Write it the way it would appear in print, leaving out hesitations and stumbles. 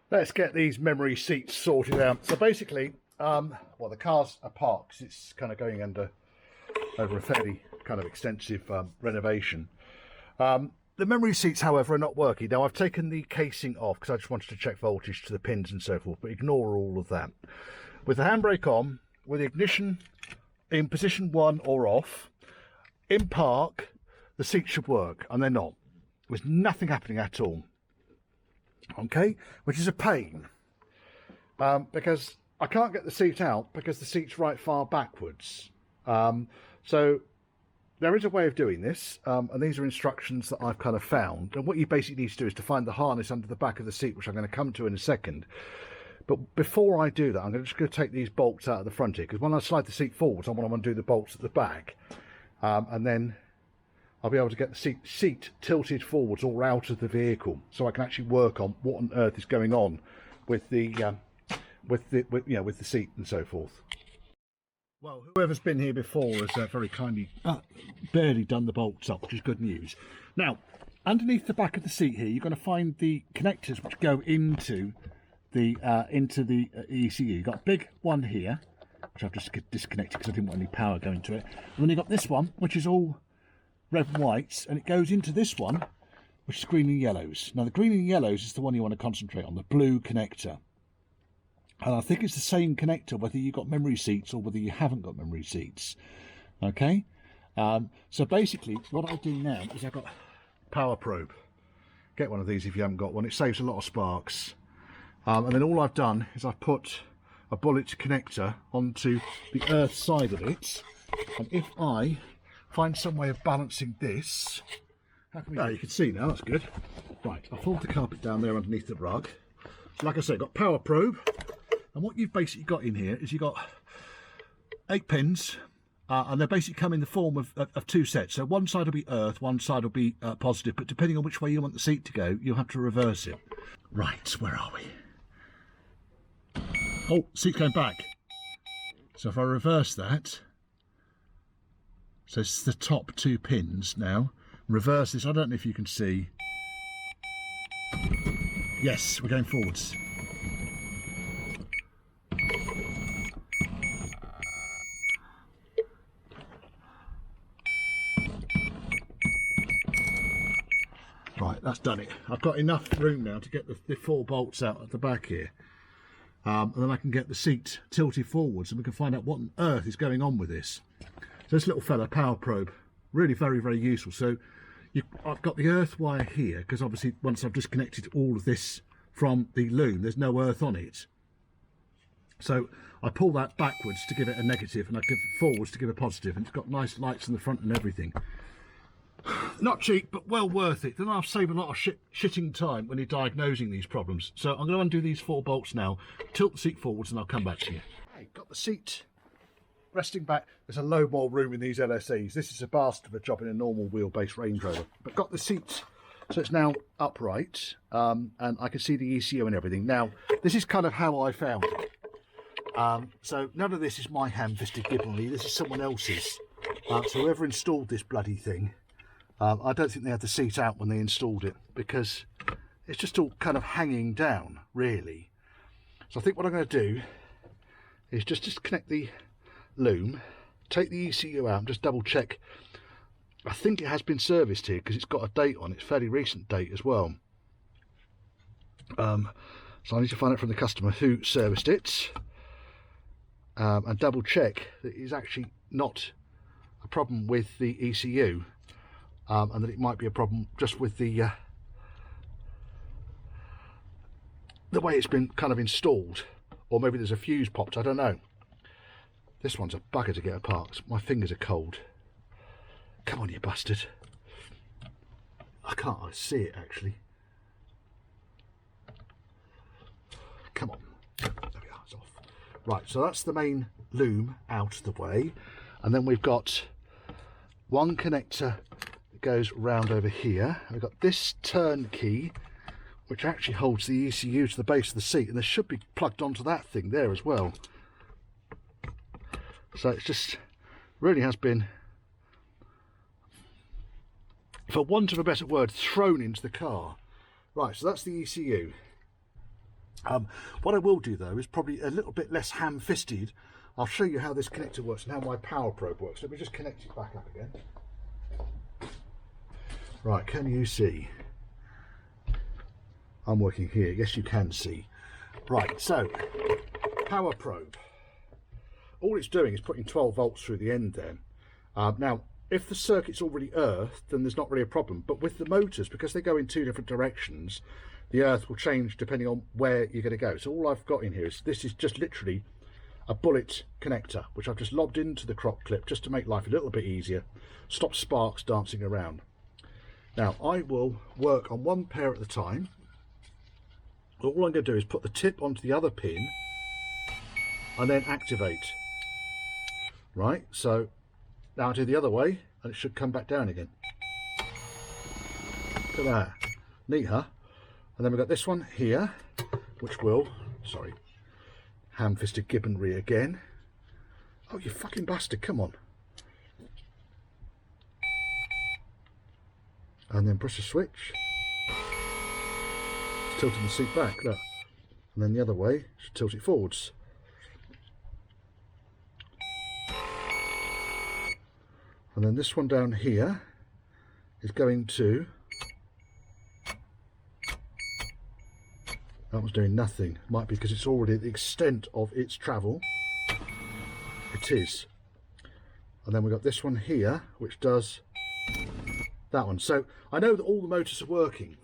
Let's get these memory seats sorted out. So basically, well, the car's are parked because it's kind of going over a fairly kind of extensive renovation. The memory seats, however, are not working. Now, I've taken the casing off because I just wanted to check voltage to the pins and so forth, but ignore all of that. With the handbrake on, with the ignition in position 1 or off, in park, the seats should work, and they're not. There's nothing happening at all. Okay, which is a pain, because I can't get the seat out because the seat's right far backwards. So there is a way of doing this, and these are instructions that I've kind of found. And what you basically need to do is to find the harness under the back of the seat, which I'm going to come to in a second. But before I do that, I'm just going to take these bolts out of the front here, because when I slide the seat forwards, I want to undo the bolts at the back, and then I'll be able to get the seat tilted forwards or out of the vehicle, so I can actually work on what on earth is going on with the seat and so forth. Well, whoever's been here before has very kindly barely done the bolts up, which is good news. Now, underneath the back of the seat here, you're going to find the connectors which go into the ECU. You've got a big one here, which I've just disconnected because I didn't want any power going to it. And then you've got this one, which is all red and whites, and it goes into this one, which is green and yellows. Now, the green and yellows is the one you want to concentrate on, the blue connector. And I think it's the same connector whether you've got memory seats or whether you haven't got memory seats. Okay? So basically, what I do now is I've got a power probe. Get one of these if you haven't got one. It saves a lot of sparks. And then all I've done is I've put a bullet connector onto the earth side of it. And if I find some way of balancing this, how can we... Oh, you can see now, that's good. Right, I'll fold the carpet down there underneath the rug. Like I said, got power probe. And what you've basically got in here is you've got 8 pins, and they basically come in the form of 2 sets. So one side will be earth, one side will be positive, but depending on which way you want the seat to go, you'll have to reverse it. Right, where are we? Oh, seat's going back. So if I reverse that, so it's the top 2 pins now. Reverse this, I don't know if you can see. Yes, we're going forwards. Right, that's done it. I've got enough room now to get the 4 bolts out at the back here. And then I can get the seat tilted forwards and we can find out what on earth is going on with this. So this little fella, power probe, really very, very useful. So I've got the earth wire here, because obviously once I've disconnected all of this from the loom, there's no earth on it. So I pull that backwards to give it a negative, and I give it forwards to give a positive, and it's got nice lights in the front and everything. Not cheap, but well worth it. Then I'll save a lot of shitting time when you're diagnosing these problems. So I'm going to undo these 4 bolts now, tilt the seat forwards, and I'll come back to you. Okay, got the seat resting back. There's a load more room in these LSEs. This is a bastard of a job in a normal wheelbase Range Rover. But got the seat, so it's now upright, and I can see the ECU and everything. Now, this is kind of how I found it. So none of this is my ham-fisted gibberly. This is someone else's. So whoever installed this bloody thing, I don't think they had the seat out when they installed it, because it's just all kind of hanging down, really. So I think what I'm going to do is just disconnect the loom, take the ECU out and just double check. I think it has been serviced here because it's got a date on it. It's a fairly recent date as well. So I need to find out from the customer who serviced it, and double check that it is actually not a problem with the ECU, and that it might be a problem just with the way it's been kind of installed, or maybe there's a fuse popped, I don't know. This one's a bugger to get apart. My fingers are cold. Come on, you bastard. I can't see it, actually. Come on. There we are, it's off. Right, so that's the main loom out of the way. And then we've got one connector that goes round over here. We've got this turnkey, which actually holds the ECU to the base of the seat. And this should be plugged onto that thing there as well. So it's just, really has been, for want of a better word, thrown into the car. Right, so that's the ECU. What I will do though is probably a little bit less ham-fisted. I'll show you how this connector works and how my power probe works. Let me just connect it back up again. Right, can you see? I'm working here. Yes, you can see. Right, so power probe. All it's doing is putting 12 volts through the end then. Now, if the circuit's already earthed, then there's not really a problem. But with the motors, because they go in two different directions, the earth will change depending on where you're going to go. So all I've got in here is, this is just literally a bullet connector, which I've just lobbed into the crop clip just to make life a little bit easier, stop sparks dancing around. Now, I will work on one pair at a time. All I'm going to do is put the tip onto the other pin and then activate. Right, so now I do the other way and it should come back down again. Look at that. Neat, huh? And then we've got this one here, which will, sorry, ham-fisted gibbonry again. Oh, you fucking bastard, come on. And then press the switch. It's tilting the seat back, look. And then the other way, should tilt it forwards. And then this one down here is going to, that one's doing nothing. Might be because it's already at the extent of its travel. It is. And then we've got this one here, which does that one. So I know that all the motors are working.